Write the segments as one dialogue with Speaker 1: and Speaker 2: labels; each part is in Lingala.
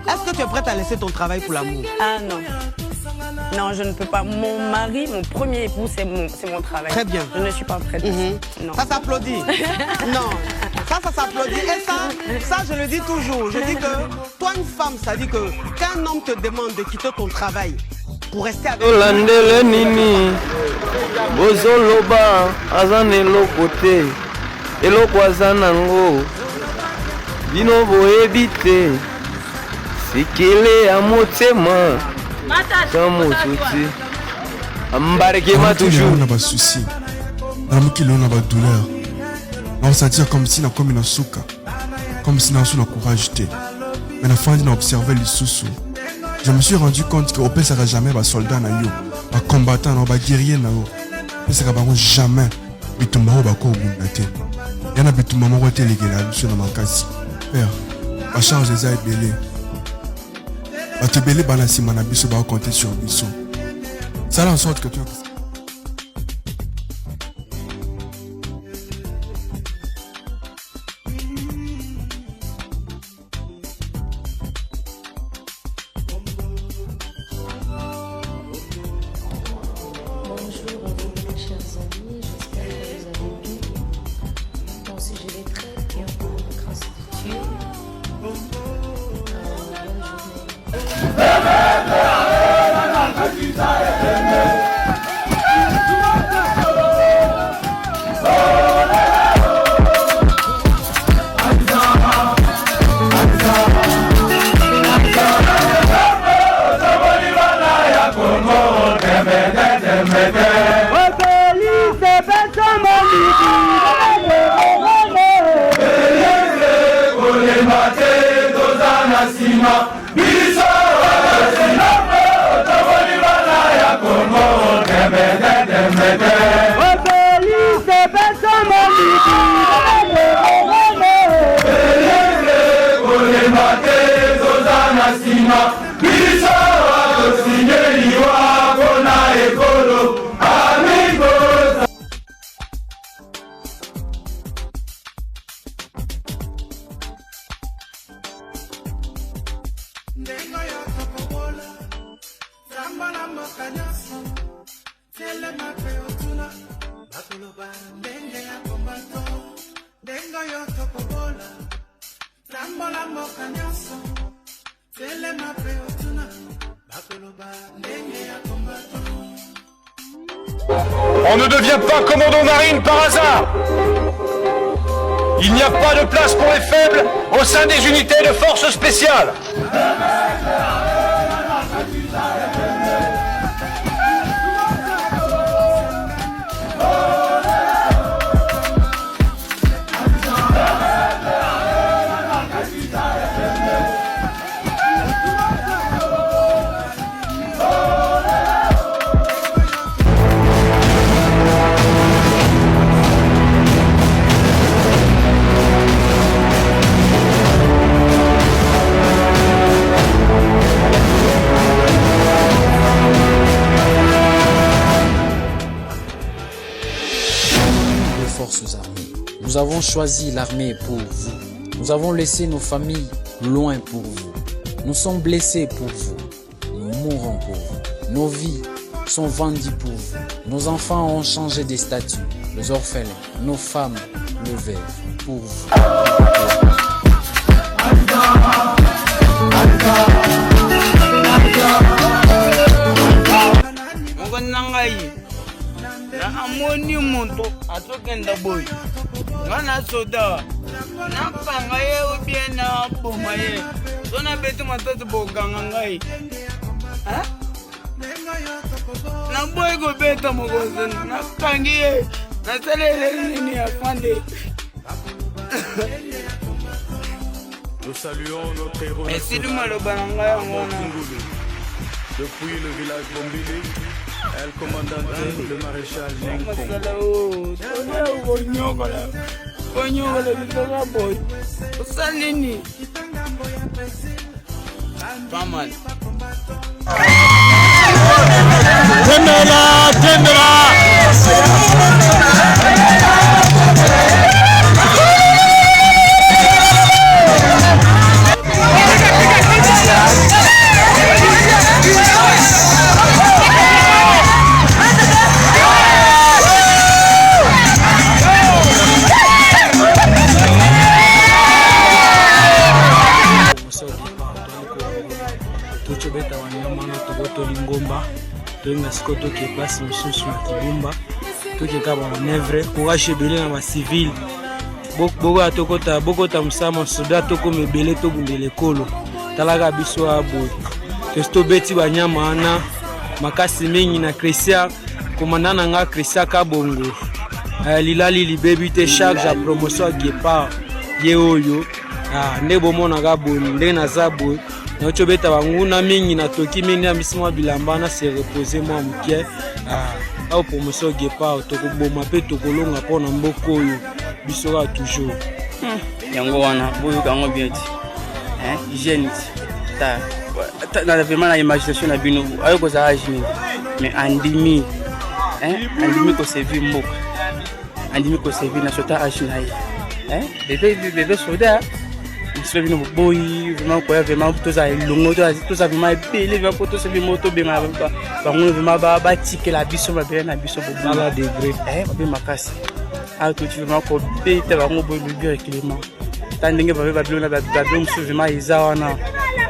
Speaker 1: Est-ce que tu es prête à laisser ton travail pour l'amour?
Speaker 2: Ah non. Non, je ne peux pas. Mon mari, mon premier époux, c'est mon travail.
Speaker 1: Très bien.
Speaker 2: Je ne suis pas prête. Non.
Speaker 1: Ça s'applaudit. Non. Ça s'applaudit. Et ça, je le dis toujours. Je dis que toi, une femme, ça dit que qu'un homme te demande de quitter ton travail pour rester avec
Speaker 3: Olandele nini bozoloba azane lokote eloko azanango bino boyebite sikele ya motema samotuti ambarekema toujours
Speaker 4: na ba souci na mukilo na ba douleur na sentir comme si na comme na suka comme si na sous courage te mais na fin na observer les sous. Je me suis rendu compte qu'au ne sera jamais un soldat, un combattant, un guerrier. Ne sera jamais un combattant. Il y a un maman qui est légal sur ma casse. Père, ma charge est belée. Ma te belée, si mon abisso va compter sur bisso. Ça en sorte que tu as.
Speaker 3: Mate
Speaker 5: On ne devient pas commando marine par hasard. Il n'y a pas de place pour les faibles au sein des unités de forces spéciales.
Speaker 6: Nous avons choisi l'armée pour vous. Nous avons laissé nos familles loin pour vous. Nous sommes blessés pour vous. Nous mourrons pour vous. Nos vies sont vendues pour vous. Nos enfants ont changé de statut. Les orphelins, nos femmes, le veuve pour vous.
Speaker 3: Amoni monto atokenda boy wana soda na panga ye ubie na boma ye sona beti matoto boganga ngai ha na boy go beta mogozo na kangi ye na salele nini afande.
Speaker 7: Nous saluons notre héros depuis le village Bombili. El comandante, le maréchal Nengkong.
Speaker 8: Tobeta wanyama na toboto lingomba toinga siko toke place misusu na kibumba toke kaba manevre courage ebele na ba civil boko atokota bokota musama soda toko mebele to bundele kolo talaga biso abo testo beti banyama na makasi mingi na Christian komandana nga Christian Kabongo lilali libebi te charge ya promotion Guépard ye oyo ndebo mona ga bonde na zabo na chobeta banguna mingi na toki mingi ya misimo bilamba na se reposer moi mukie au promotion Guépard to koboma pe to kolonga pona mboko oyo biso toujours
Speaker 3: yango wana boyo kango bieti hygiène ta na vraiment la imagination na bino ayo ko za agini mais andimi andimi ko servir mboka andimi ko servir na sota agina des soldats ils sont boy vraiment quoi vraiment tout ça longo tout ça vraiment belé vraiment pour tout ce moto benga ba ngone vraiment ba ticket la biso ba bela na biso bo
Speaker 8: la degré
Speaker 3: ba makasi a tout vraiment ko beta ba ngo boy le bien Clément tandenge ba bilo na ba bilo vraiment izawana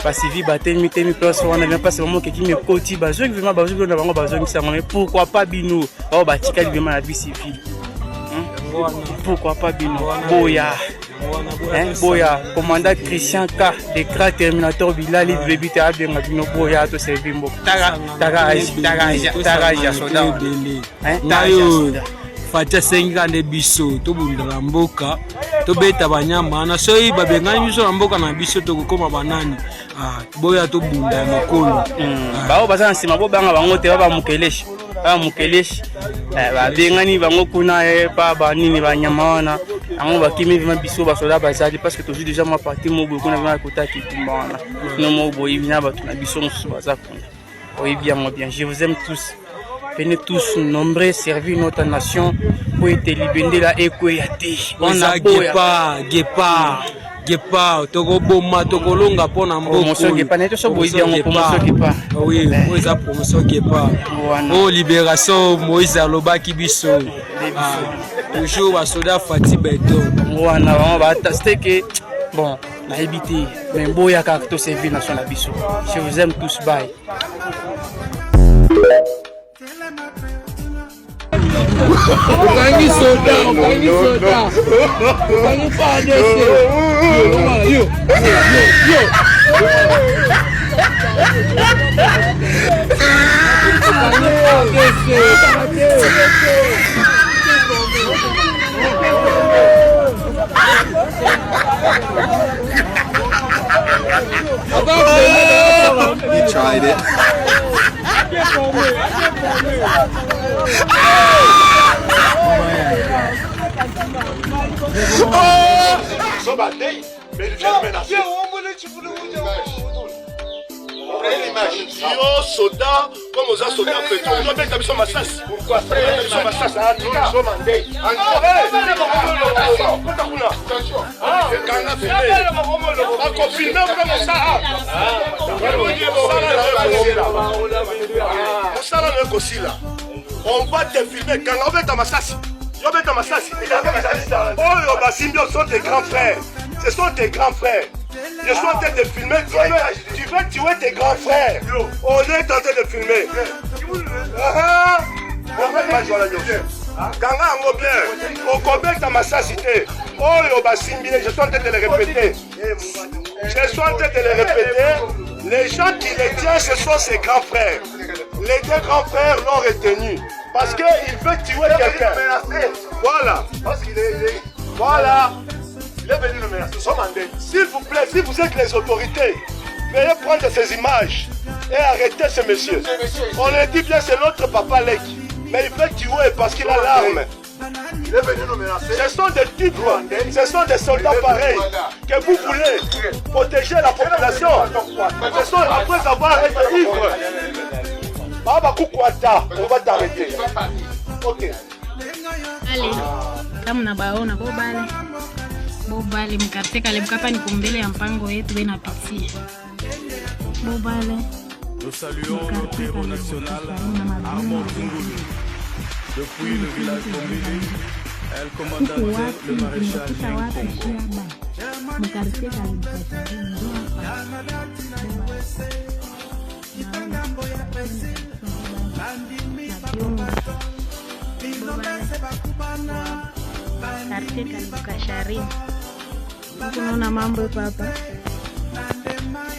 Speaker 3: pasivi batemi temi place wana même pas c'est vraiment qui me koti ba zo vraiment ba zo na bango ba zo ngisa mais pourquoi pas bino ba ba ticket vraiment la vie civile pourquoi pas bino boya boya commandant Christian K de Grand Terminator Bilali Bébité a bien bino boya to servir mbo taga soda
Speaker 8: nayo fatia senga de biso to bundala mboka tobeta banyama na soki babengani biso na mboka na biso tokokoma banani boya tobunda ya mikolo
Speaker 3: bao baza na nsima bobanga bango te baba mukeleshi babengani bango kuna pa banini banyama wana yango bakimi vima biso basoda bazali parce que toujours déjà ma partie mobo kuna vima kota kitumba wana no mobo ibina bato na biso mosusu baza kuna oyebi yango bien. Je vous aime tous. Venez tous nombreux servir notre nation pour être libérés la ekoyate.
Speaker 8: On a Gepa, toko boma, toko longa pona mboko.
Speaker 3: Promotion Gepa, neto so boidi yango promotion Gepa.
Speaker 8: Oui, Moïse promotion Gepa. Oh libération Moïse alobaki biso. Toujours wa soda Fati Beto.
Speaker 3: Wana vraiment ba tasteke. Bon, na habité, mais boya ka to servir nation la biso. Je vous aime tous, bye.
Speaker 8: Ukangi soda. Ukangi pade yo.
Speaker 4: He tried it.
Speaker 9: Yo soda comme aux soda pétrole on met ta massas pourquoi ça massas nous mandé on va te filmer quand on met ta massas. Oh, Bassimbio sont tes grands frères. Ce sont tes grands frères. Je suis en train de filmer. Tu veux tuer tes grands frères. On est en train de filmer. Ganga en bien. Au Québec, dans ma cité. Oh, Bassimbio, je suis en train de le répéter. Les gens qui les tiennent, ce sont ses grands frères. Les deux grands frères l'ont retenu. Parce qu'il veut tuer quelqu'un. Voilà. Parce qu'il est. Voilà. Il est venu le menacer. S'il vous plaît, si vous êtes les autorités, veuillez prendre ces images et arrêter ce monsieur. On le dit bien, c'est notre papa Lek. Mais il veut tuer parce qu'il a l'arme. Il est venu nous menacer. Ce sont des types, ce sont des soldats pareils que vous voulez protéger la population. Ce sont après avoir été ivre. Baba Kukwata, on va t'arrêter. Ok.
Speaker 10: Allez, kama nabaona bobale mkarteka lebukapa ni kumbele ya mpango yetu bena piti. Bobale.
Speaker 7: Nous saluons notre héros national, Armand Zungulu. Depuis le village Bombili, elle commandantait le maréchal Congo.
Speaker 10: Karteka Lukashari. Tunaona mambo hapa.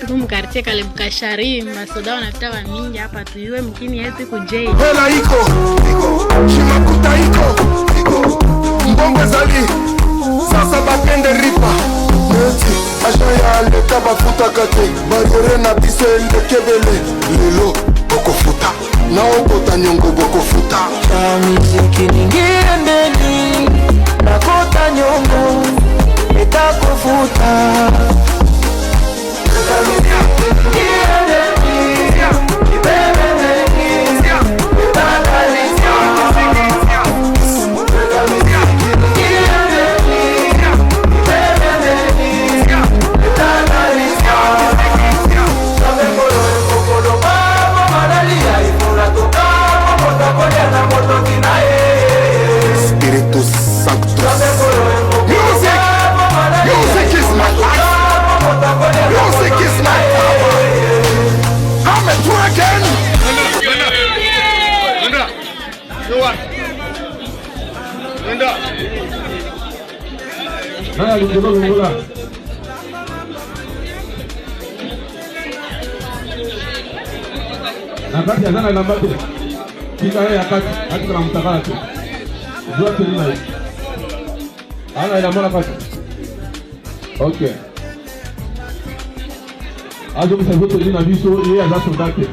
Speaker 10: Tuko mkartie kale Bukashari, masoda wanapita wa mingi hapa tuyue mkini yetu kujei.
Speaker 9: Hela iko, shimakuta iko, mbongo zali, sasa bakende ripa. Neti, asha leta bafuta kate, bariere na bise lekebele, lelo, boko futa, na okota nyongo boko futa.
Speaker 11: Miziki ningiendeni, nakota nyongo, itakufuta.
Speaker 9: Espíritu Santo. Music is my life. Music is my power. I'm a dragon.
Speaker 12: Nakati ya zana namba te. Kika ya kati, hadi kama mtakala tu. Jua tena hivi. Ana ina mwana kati. Ok. Azo msazo toli na biso ye aza soldate.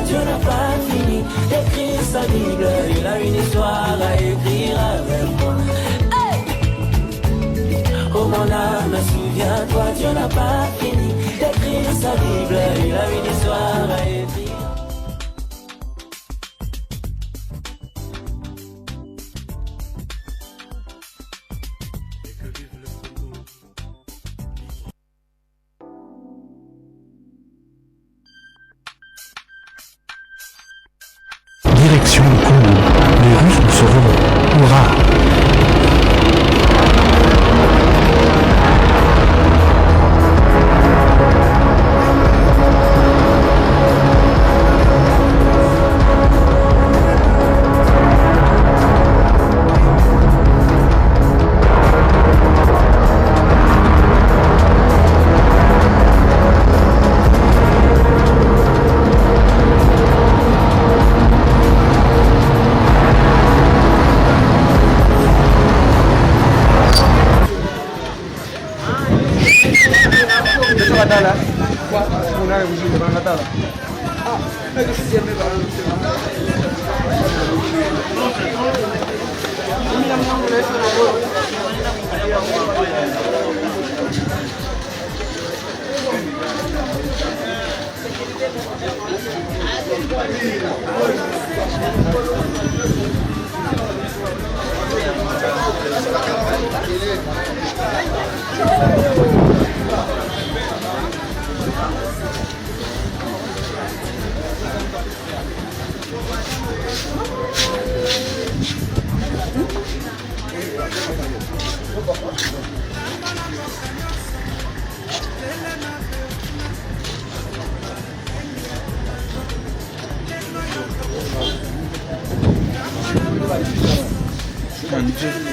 Speaker 11: Dieu n'a pas fini d'écrire sa Bible, il a une histoire à écrire avec moi. Hey! Oh mon âme, souviens-toi, Dieu n'a pas fini d'écrire sa Bible, il a une histoire à écrire.
Speaker 13: Direction le Congo, les Russes nous seront. Hurrah!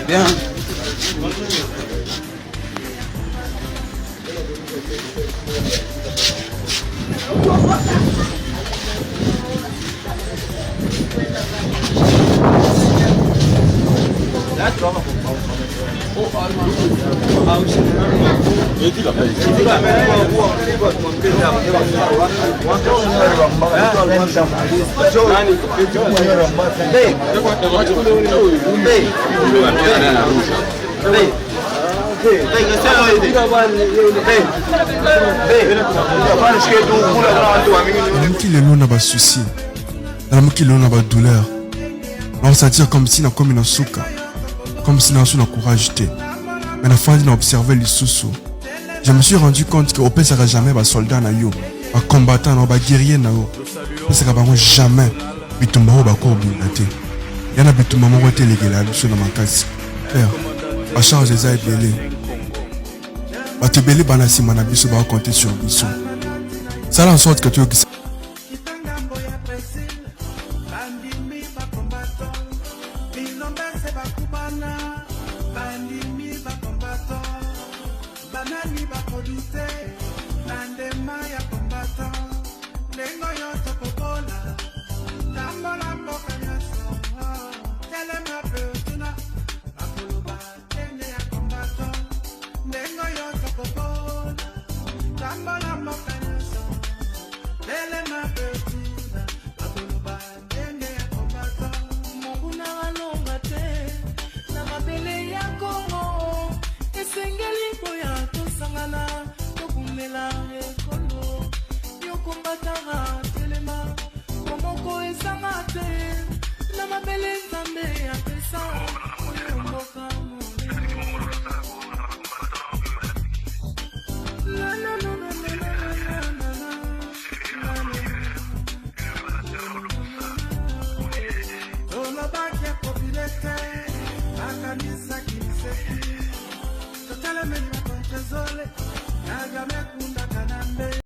Speaker 14: Bien.
Speaker 4: Mokilelo na basusi, na mokilelo na badouleur, na sentir comme si na komi na suka, comme si na su na courage te. Mais na fandi na observer lisusu. Je me suis rendu compte que opé sera jamais ba soldat na yo, ba combattant na ba guerrier na yo. Sera ba jamais bitumba ba ko bundate. Yana bitumba mo te legela biso na makasi. Père, ba charge eza ebele. Ba tebele bana sima na biso ba compter sur biso. Ça en sorte que tu
Speaker 11: Totale meni makonchezole, naga mekunda kanambe.